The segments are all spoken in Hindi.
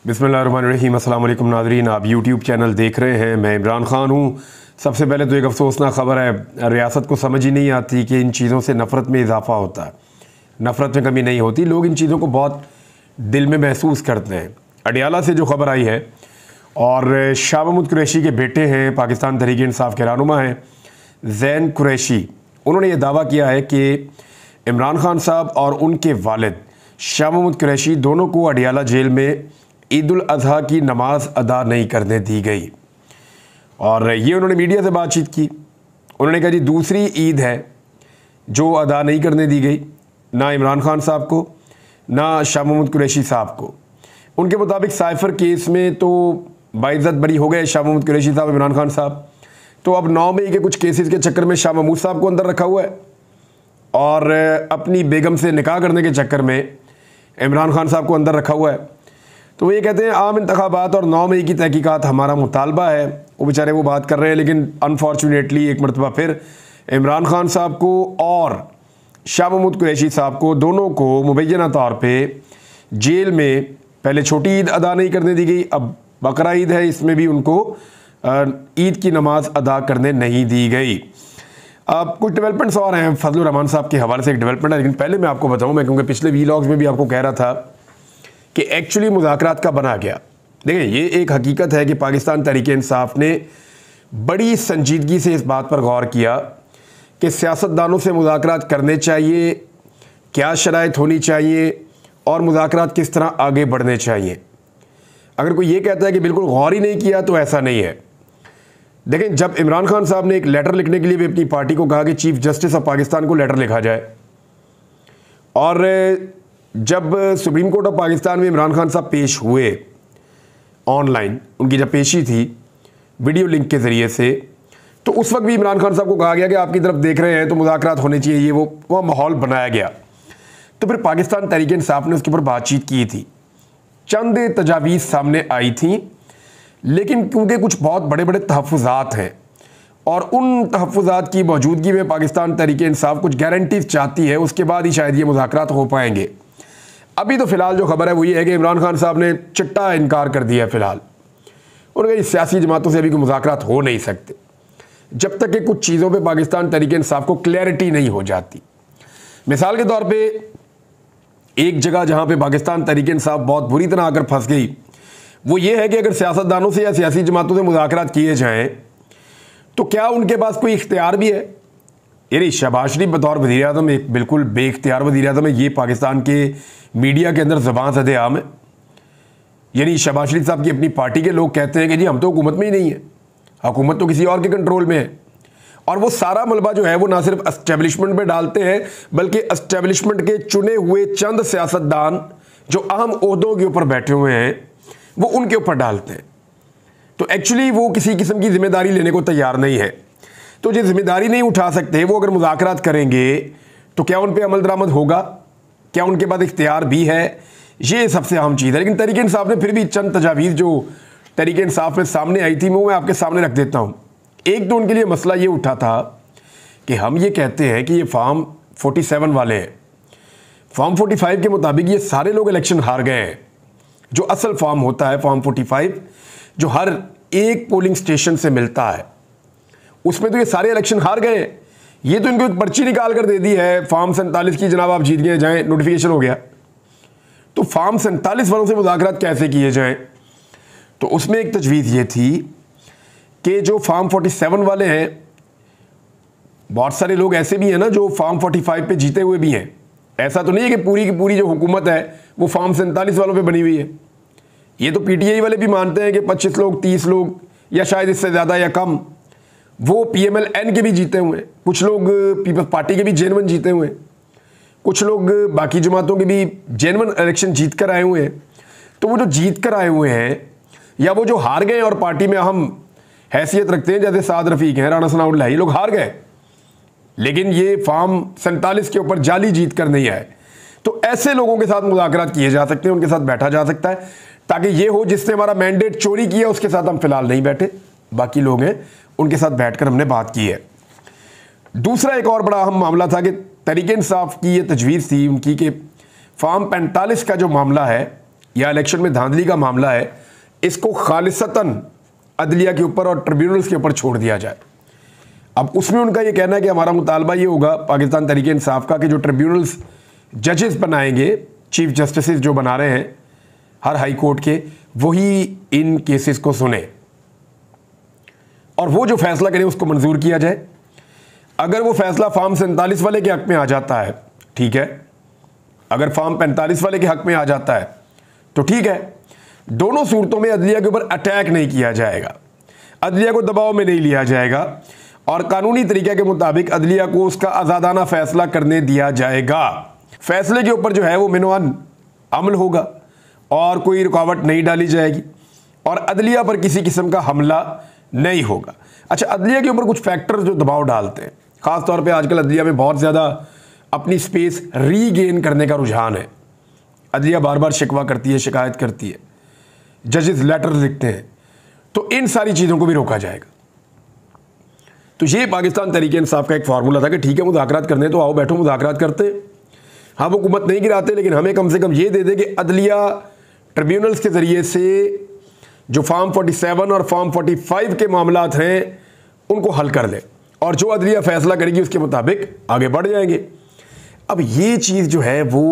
बिस्मिल्लाहिर्रहमानिर्रहीम। अस्सलाम वालेकुम नाज़रीन, आप यूट्यूब चैनल देख रहे हैं। मैं इमरान ख़ान हूँ। सबसे पहले तो एक अफसोसनाक ख़बर है, रियासत को समझ ही नहीं आती कि इन चीज़ों से नफ़रत में इजाफ़ा होता है। नफ़रत में कमी नहीं होती, लोग इन चीज़ों को बहुत दिल में महसूस करते हैं। अडियाला से जो ख़बर आई है, और शाह महमूद कुरैशी के बेटे हैं, पाकिस्तान तहरीक इंसाफ के रहनुमा हैं ज़ैन कुरैशी, उन्होंने ये दावा किया है कि इमरान ख़ान साहब और उनके वालिद शाह महमूद कुरैशी दोनों को अडियाला जेल में ईद उल अज़हा की नमाज अदा नहीं करने दी गई। और ये उन्होंने मीडिया से बातचीत की। उन्होंने कहा जी दूसरी ईद है जो अदा नहीं करने दी गई, ना इमरान ख़ान साहब को ना शाह महमूद कुरैशी साहब को। उनके मुताबिक साइफ़र केस में तो बाइज़्ज़त बरी हो गए शाह महमूद कुरैशी साहब, इमरान ख़ान साहब। तो अब 9 मई के कुछ केसेस के चक्कर में शाह महमूद साहब को अंदर रखा हुआ है, और अपनी बेगम से निकाह करने के चक्कर में इमरान ख़ान साहब को अंदर रखा हुआ है। तो ये कहते हैं आम इंतखाबात और 9 मई की तहकीकात हमारा मुतालबा है। वो बेचारे वो बात कर रहे हैं, लेकिन अनफॉर्चुनेटली एक मरतबा फिर इमरान ख़ान साहब को और शाह महमूद कुरैशी साहब को दोनों को मुबैना तौर पे जेल में पहले छोटी ईद अदा नहीं करने दी गई, अब बकरा ईद है, इसमें भी उनको ईद की नमाज अदा करने नहीं दी गई। अब कुछ डेवलपमेंट्स और हैं फजलुर रहमान साहब के हवाले से। एक डेवलपमेंट है, लेकिन पहले मैं आपको बताऊँ, मैं क्योंकि पिछले वीलॉग्स में भी आपको कह रहा था कि एक्चुअली मुज़ाकरात का बना गया। देखें, ये एक हकीकत है कि पाकिस्तान तहरीक इंसाफ ने बड़ी संजीदगी से इस बात पर गौर किया कि सियासतदानों से मुज़ाकरात करने चाहिए, क्या शराइत होनी चाहिए और मुज़ाकरात किस तरह आगे बढ़ने चाहिए। अगर कोई ये कहता है कि बिल्कुल गौर ही नहीं किया, तो ऐसा नहीं है। देखें, जब इमरान खान साहब ने एक लेटर लिखने के लिए भी अपनी पार्टी को कहा कि चीफ जस्टिस ऑफ पाकिस्तान को लेटर लिखा जाए, और जब सुप्रीम कोर्ट ऑफ पाकिस्तान में इमरान खान साहब पेश हुए ऑनलाइन, उनकी जब पेशी थी वीडियो लिंक के ज़रिए से, तो उस वक्त भी इमरान खान साहब को कहा गया कि आपकी तरफ देख रहे हैं तो मुज़ाकरात होने चाहिए, ये वो माहौल बनाया गया। तो फिर पाकिस्तान तहरीक इंसाफ ने उसके ऊपर बातचीत की थी, चंद तजावीज़ सामने आई थी, लेकिन क्योंकि कुछ बहुत बड़े बड़े तहफ़्फ़ुज़ात हैं और उन तहफ़्फ़ुज़ात की मौजूदगी में पाकिस्तान तहरीक इंसाफ कुछ गारंटीज चाहती है, उसके बाद ही शायद ये मुज़ाकरात हो पाएंगे। अभी तो फ़िलहाल जो खबर है वो ये है कि इमरान खान साहब ने चिट्टा इनकार कर दिया है। फ़िलहाल उन्होंने कहा सियासी जमातों से अभी कोई मुज़ाकरात हो नहीं सकते जब तक कि कुछ चीज़ों पे पाकिस्तान तहरीक इंसाफ को क्लैरिटी नहीं हो जाती। मिसाल के तौर पे एक जगह जहाँ पे पाकिस्तान तहरीक इंसाफ बहुत बुरी तरह आकर फंस गई, वो ये है कि अगर सियासतदानों से या सियासी जमातों से मुज़ाकरात किए जाएँ तो क्या उनके पास कोई इख्तियार भी है। यानी शहबाज शरीफ बतौर वज़ीर आज़म एक बिल्कुल बेइख्तियार वज़ीर आज़म है, ये पाकिस्तान के मीडिया के अंदर ज़बान ज़द आम है। यानी शहबाज शरीफ साहब की अपनी पार्टी के लोग कहते हैं कि जी हम तो हुकूमत में ही नहीं है, हुकूमत तो किसी और के कंट्रोल में है, और वो सारा मलबा जो है वो ना सिर्फ एस्टेब्लिशमेंट में डालते हैं, बल्कि एस्टेब्लिशमेंट के चुने हुए चंद सियासतदान जो अहम ओहदों के ऊपर बैठे हुए हैं वो उनके ऊपर डालते हैं। तो एक्चुअली वो किसी किस्म की जिम्मेदारी लेने को तैयार नहीं है। तो जो जिम्मेदारी नहीं उठा सकते, वो अगर मुज़ाकरात करेंगे तो क्या उन पर अमल दरामद होगा, क्या उनके पास इख्तियार भी है, ये सबसे अहम चीज़ है। लेकिन तहरीक इंसाफ ने फिर भी चंद तजावीज़ जो तहरीक इंसाफ में सामने आई थी वो मैं आपके सामने रख देता हूँ। एक तो उनके लिए मसला ये उठा था कि हम ये कहते हैं कि ये फॉर्म 47 वाले हैं, फॉर्म 45 के मुताबिक ये सारे लोग इलेक्शन हार गए हैं। जो असल फॉर्म होता है फॉर्म 45 जो हर एक पोलिंग स्टेशन से मिलता है, उसमें तो ये सारे इलेक्शन हार गए हैं। ये तो इनको एक पर्ची निकाल कर दे दी है फॉर्म 47 की, जनाब आप जीत गए, जाएं, नोटिफिकेशन हो गया। तो फॉर्म 47 वालों से मुज़ाकरात कैसे किए जाएं? तो उसमें एक तजवीज़ ये थी कि जो फॉर्म 47 वाले हैं, बहुत सारे लोग ऐसे भी हैं ना जो फॉर्म 45 पे जीते हुए भी हैं। ऐसा तो नहीं है कि पूरी की पूरी जो हुकूमत है वो फॉर्म 47 वालों पे बनी हुई है। ये तो पीटीआई वाले भी मानते हैं कि 25 लोग 30 लोग या शायद इससे ज़्यादा या कम वो PMLN के भी जीते हुए हैं, कुछ लोग पीपल्स पार्टी के भी जेनवन जीते हुए हैं, कुछ लोग बाकी जमातों के भी जेनवन इलेक्शन जीत कर आए हुए हैं। तो वो जो जीत कर आए हुए हैं या वो जो हार गए और पार्टी में अहम हैसियत रखते हैं, जैसे साद रफ़ीक हैं, राना सनाउल्लाह, ये लोग हार गए, लेकिन ये फॉर्म 47 के ऊपर जाली जीत कर नहीं आए। तो ऐसे लोगों के साथ मुज़ाकरात किए जा सकते हैं, उनके साथ बैठा जा सकता है, ताकि ये हो जिसने हमारा मैंडेट चोरी किया उसके साथ हम फिलहाल नहीं बैठे, बाकी लोग हैं उनके साथ बैठकर हमने बात की है। दूसरा एक और बड़ा अहम मामला था कि तहरीक इंसाफ की ये तजवीज़ थी उनकी कि फॉर्म 45 का जो मामला है या इलेक्शन में धांधली का मामला है, इसको खालिसतन अदलिया के ऊपर और ट्रिब्यूनल्स के ऊपर छोड़ दिया जाए। अब उसमें उनका ये कहना है कि हमारा मुतालबा ये होगा पाकिस्तान तहरीक इंसाफ का कि जो ट्रिब्यूनल्स जजेस बनाएंगे, चीफ जस्टिस जो बना रहे हैं हर हाई कोर्ट के, वही इन केसेस को सुने और वो जो फैसला करें उसको मंजूर किया जाए। अगर वो फैसला फॉर्म 47 वाले के हक में आ जाता है, ठीक है, अगर फॉर्म 45 वाले के हक में आ जाता है तो ठीक है। दोनों सूरतों में अदलिया के ऊपर अटैक नहीं किया जाएगा, अदलिया को दबाव में नहीं लिया जाएगा और कानूनी तरीके के मुताबिक अदलिया को उसका आज़ादाना फैसला करने दिया जाएगा। फैसले के ऊपर जो है वो मिनवान अमल होगा और कोई रुकावट नहीं डाली जाएगी और अदलिया पर किसी किस्म का हमला नहीं होगा। अच्छा, अदलिया के ऊपर कुछ फैक्टर्स जो दबाव डालते हैं, ख़ास तौर पे आजकल अदलिया में बहुत ज़्यादा अपनी स्पेस रीगेन करने का रुझान है। अदलिया बार बार शिकवा करती है, शिकायत करती है, जजेस लेटर लिखते हैं, तो इन सारी चीज़ों को भी रोका जाएगा। तो ये पाकिस्तान तहरीक इंसाफ का एक फार्मूला था कि ठीक है, मुज़ाकरात करने तो आओ, बैठो, मुज़ाकरात करते हैं, हम हुकूमत नहीं गिराते, लेकिन हमें कम से कम ये दे दे कि अदलिया ट्रिब्यूनल्स के ज़रिए से जो फॉर्म 47 और फॉर्म 45 के मामलात हैं उनको हल कर ले और जो अदलिया फैसला करेगी उसके मुताबिक आगे बढ़ जाएंगे। अब ये चीज़ जो है वो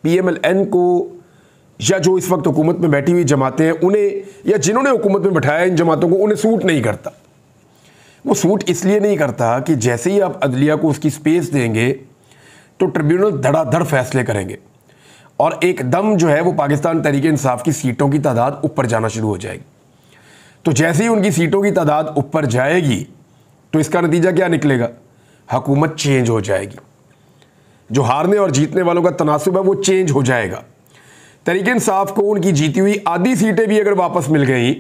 PMLN को या जो इस वक्त हुकूमत में बैठी हुई जमातें हैं उन्हें, या जिन्होंने हुकूमत में बैठाया इन जमातों को, उन्हें सूट नहीं करता। वो सूट इसलिए नहीं करता कि जैसे ही आप अदलिया को उसकी स्पेस देंगे तो ट्रिब्यूनल धड़ाधड़ फैसले करेंगे और एकदम जो है वो पाकिस्तान तहरीक इंसाफ की सीटों की तादाद ऊपर जाना शुरू हो जाएगी। तो जैसे ही उनकी सीटों की तादाद ऊपर जाएगी तो इसका नतीजा क्या निकलेगा? हुकूमत चेंज हो जाएगी, जो हारने और जीतने वालों का तनासुब है वो चेंज हो जाएगा। तहरीक इंसाफ को उनकी जीती हुई आधी सीटें भी अगर वापस मिल गई,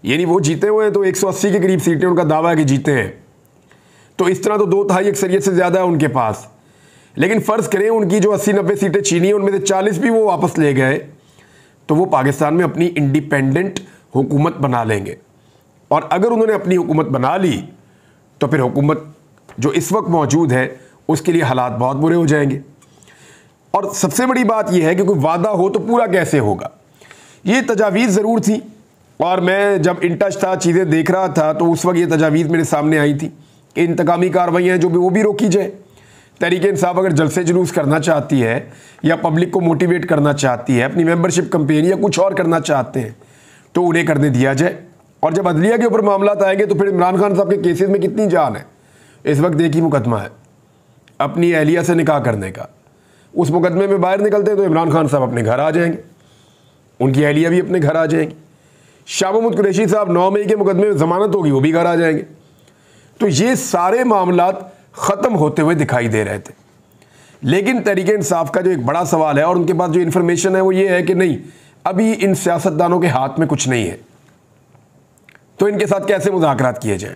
यानी वो जीते हुए हैं तो 180 के करीब सीटें उनका दावा है कि जीते हैं, तो इस तरह तो 2/3 अक्सरियत से ज़्यादा है उनके पास। लेकिन फ़र्ज़ करें उनकी जो 80-90 सीटें छीनी है उनमें से 40 भी वो वापस ले गए, तो वो पाकिस्तान में अपनी इंडिपेंडेंट हुकूमत बना लेंगे। और अगर उन्होंने अपनी हुकूमत बना ली तो फिर हुकूमत जो इस वक्त मौजूद है उसके लिए हालात बहुत बुरे हो जाएंगे। और सबसे बड़ी बात यह है कि कोई वादा हो तो पूरा कैसे होगा। ये तजावीज़ ज़रूर थी और मैं जब इन टच था, चीज़ें देख रहा था, तो उस वक्त ये तजावीज़ मेरे सामने आई थी कि इंतकामी कार्रवाइयाँ जो भी वो भी रोकी जाए। तहरीक इंसाफ अगर जलसे जुलूस करना चाहती है या पब्लिक को मोटिवेट करना चाहती है, अपनी मेंबरशिप कैंपेन या कुछ और करना चाहते हैं, तो उन्हें करने दिया जाए। और जब अदलिया के ऊपर मामला आएंगे तो फिर इमरान खान साहब के केसेस में कितनी जान है। इस वक्त एक ही मुकदमा है अपनी अहलिया से निकाह करने का, उस मुकदमे में बाहर निकलते हैं तो इमरान खान साहब अपने घर आ जाएंगे, उनकी अहलिया भी अपने घर आ जाएंगी। शाह महमूद कुरैशी साहब 9 मई के मुकदमे में ज़मानत होगी, वो भी घर आ जाएंगे। तो ये सारे मामलात ख़त्म होते हुए दिखाई दे रहे थे। लेकिन तहरीक इंसाफ का जो एक बड़ा सवाल है और उनके पास जो इन्फॉर्मेशन है वो ये है कि नहीं, अभी इन सियासतदानों के हाथ में कुछ नहीं है, तो इनके साथ कैसे मुज़ाकरात किए जाएं।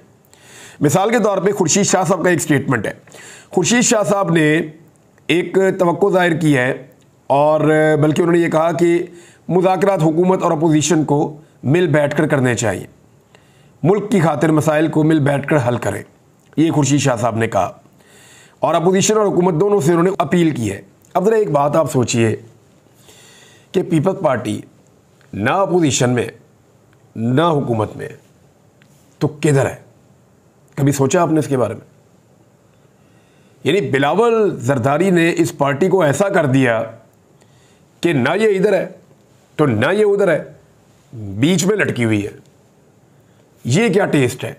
मिसाल के तौर पे खुर्शीद शाह साहब का एक स्टेटमेंट है। खुर्शीद शाह साहब ने एक तवक्को ज़ाहिर की है और बल्कि उन्होंने ये कहा कि मुज़ाकरात हुकूमत और अपोजिशन को मिल बैठकर करने चाहिए, मुल्क की खातिर मसाइल को मिल बैठकर हल करें, ये खुर्शीद शाह साहब ने कहा। और अपोजिशन और हुकूमत दोनों से उन्होंने अपील की है। अब ज़रा एक बात आप सोचिए कि पीपल्स पार्टी ना अपोजिशन में ना हुकूमत में, तो किधर है? कभी सोचा आपने इसके बारे में? यानी बिलावल जरदारी ने इस पार्टी को ऐसा कर दिया कि ना ये इधर है तो ना ये उधर है, बीच में लटकी हुई है। ये क्या टेस्ट है?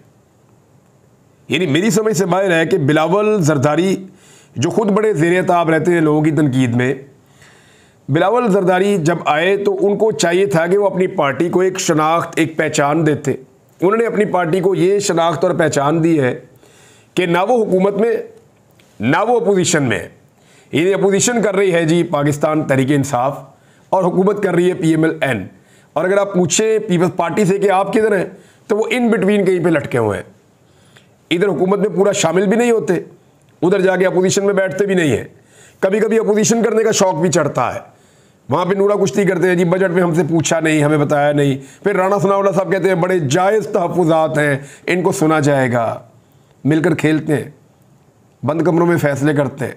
यानी मेरी समझ से बाहर है कि बिलावल जरदारी जो खुद बड़े ज़ेर-ए-ताब रहते हैं लोगों की तनकीद में, बिलावल जरदारी जब आए तो उनको चाहिए था कि वो अपनी पार्टी को एक शनाख्त, एक पहचान देते। उन्होंने अपनी पार्टी को ये शनाख्त और पहचान दी है कि ना वो हुकूमत में ना वो अपोजिशन में है। ये अपोजिशन कर रही है जी पाकिस्तान तहरीक इंसाफ और हुकूमत कर रही है PMLN। और अगर आप पूछें पीपल्स पार्टी से कि आप किधर हैं, तो वो इन बिटवीन कहीं पे लटके हुए हैं। इधर हुकूमत में पूरा शामिल भी नहीं होते, उधर जाके अपोजिशन में बैठते भी नहीं है। कभी कभी अपोजिशन करने का शौक भी चढ़ता है, वहाँ पे नूरा कुश्ती करते हैं जी, बजट में हमसे पूछा नहीं, हमें बताया नहीं। फिर राणा सनाउल्लाह साहब कहते हैं बड़े जायज़ तहफ़्फ़ुज़ात हैं, इनको सुना जाएगा। मिलकर खेलते हैं, बंद कमरों में फ़ैसले करते हैं,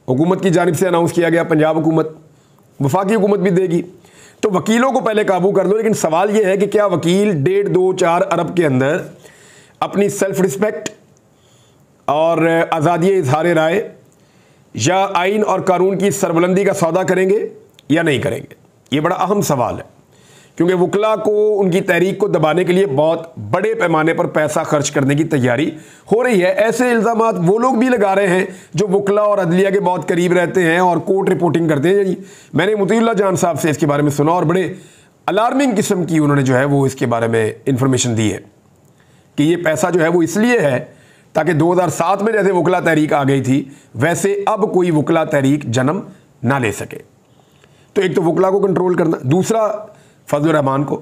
हुकूमत की जानिब से अनाउंस किया गया, पंजाब हुकूमत, वफाकी हुकूमत भी देगी। तो वकीलों को पहले काबू कर लो। लेकिन सवाल यह है कि क्या वकील 1.5, 2, 4 अरब के अंदर अपनी सेल्फ रिस्पेक्ट और आज़ादी इजहार राय या आइन और कानून की सरबुलंदी का सौदा करेंगे या नहीं करेंगे? ये बड़ा अहम सवाल है, क्योंकि वकला को उनकी तहरीक को दबाने के लिए बहुत बड़े पैमाने पर पैसा खर्च करने की तैयारी हो रही है। ऐसे इल्ज़ामात वो लोग भी लगा रहे हैं जो वकला और अदलिया के बहुत करीब रहते हैं और कोर्ट रिपोर्टिंग करते हैं। जी, मैंने मुतीउल्लाह जान साहब से इसके बारे में सुना और बड़े अलार्मिंग किस्म की उन्होंने जो है वो इसके बारे में इंफॉर्मेशन दी है कि ये पैसा जो है वो इसलिए है ताकि 2007 में जैसे वकला तहरीक आ गई थी वैसे अब कोई वकला तहरीक जन्म ना ले सके। तो एक तो वकला को कंट्रोल करना, दूसरा फजलुर रहमान को।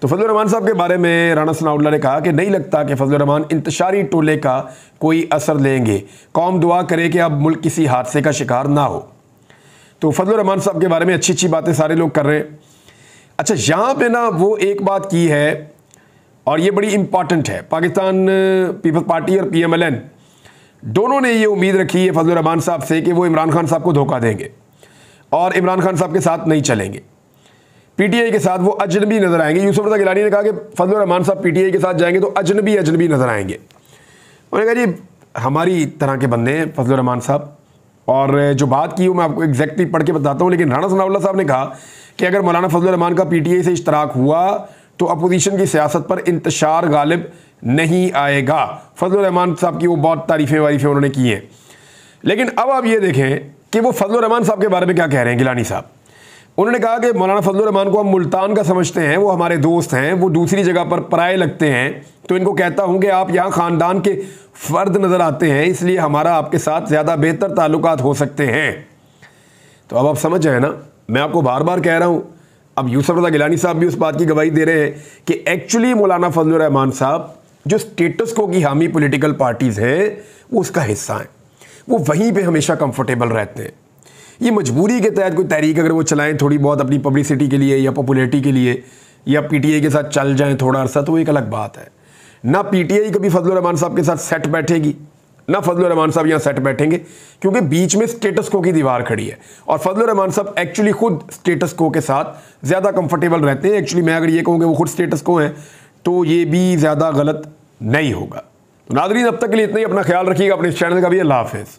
तो फजलुर रहमान साहब के बारे में राना सनाउल्लाह ने कहा कि नहीं लगता कि फजलुर रहमान इंतशारी टोले का कोई असर लेंगे, कौम दुआ करे कि अब मुल्क किसी हादसे का शिकार ना हो। तो फजलुर रहमान साहब के बारे में अच्छी अच्छी बातें सारे लोग कर रहे हैं। अच्छा, यहाँ पे ना वो एक बात की है और ये बड़ी इंपॉर्टेंट है, पाकिस्तान पीपल्स पार्टी और PMLN दोनों ने ये उम्मीद रखी है फजलुर रहमान साहब से कि वो इमरान खान साहब को धोखा देंगे और इमरान खान साहब के साथ नहीं चलेंगे, PTI के साथ वो अजनबी नजर आएंगे। यूसुफ रज़ा गिलानी ने कहा कि फजलुर रहमान साहब PTI के साथ जाएंगे तो अजनबी नजर आएंगे। उन्होंने कहा जी हमारी तरह के बंदे हैं फजलुर रहमान साहब, और जो बात की वो मैं आपको एग्जैक्टली पढ़ के बताता हूँ। लेकिन राना सनाउल्लाह साहब ने कहा कि अगर मौलाना फजलुर रहमान का PTI से इश्तराक हुआ तो अपोजिशन की सियासत पर इंतशार गालिब नहीं आएगा। फजलुर रहमान साहब की वो बहुत तारीफ़ें उन्होंने की हैं। लेकिन अब आप ये देखें कि वो फजलुर रहमान साहब के बारे में क्या कह रहे हैं गिलानी साहब। उन्होंने कहा कि मौलाना फजलुर रहमान को हम मुल्तान का समझते हैं, वो हमारे दोस्त हैं, वो दूसरी जगह पर पराए लगते हैं, तो इनको कहता हूं कि आप यहाँ ख़ानदान के फ़र्द नज़र आते हैं, इसलिए हमारा आपके साथ ज़्यादा बेहतर ताल्लुकात हो सकते हैं। तो अब आप समझ जाए ना, मैं आपको बार बार कह रहा हूँ, अब यूसुफ रज़ा गिलानी साहब भी उस बात की गवाही दे रहे हैं कि एक्चुअली मौलाना फजलुर रहमान साहब जो स्टेटस को की हामी पॉलिटिकल पार्टीज़ हैं वो उसका हिस्सा हैं, वो वहीं पे हमेशा कंफर्टेबल रहते हैं। ये मजबूरी के तहत कोई तहरीक अगर वो चलाएं थोड़ी बहुत अपनी पब्लिसिटी के लिए या पॉपुलैरिटी के लिए या PTI के साथ चल जाएं थोड़ा अरसा, तो वो एक अलग बात है। ना PTI कभी फजलुर रहमान साहब के साथ सेट बैठेगी, ना फजलुर रहमान साहब यहाँ सेट बैठेंगे, क्योंकि बीच में स्टेटस को की दीवार खड़ी है और फजलुर रहमान साहब एक्चुअली खुद स्टेटस को के साथ ज़्यादा कंफर्टेबल रहते हैं। एक्चुअली मैं अगर ये कहूँ कि वो खुद स्टेटस को हैं तो ये भी ज़्यादा गलत नहीं होगा। तो नाज़रीन, अब तक के लिए इतना ही। अपना ख्याल रखिएगा, अपने इस चैनल का भी। अल्लाह हाफ़िज़।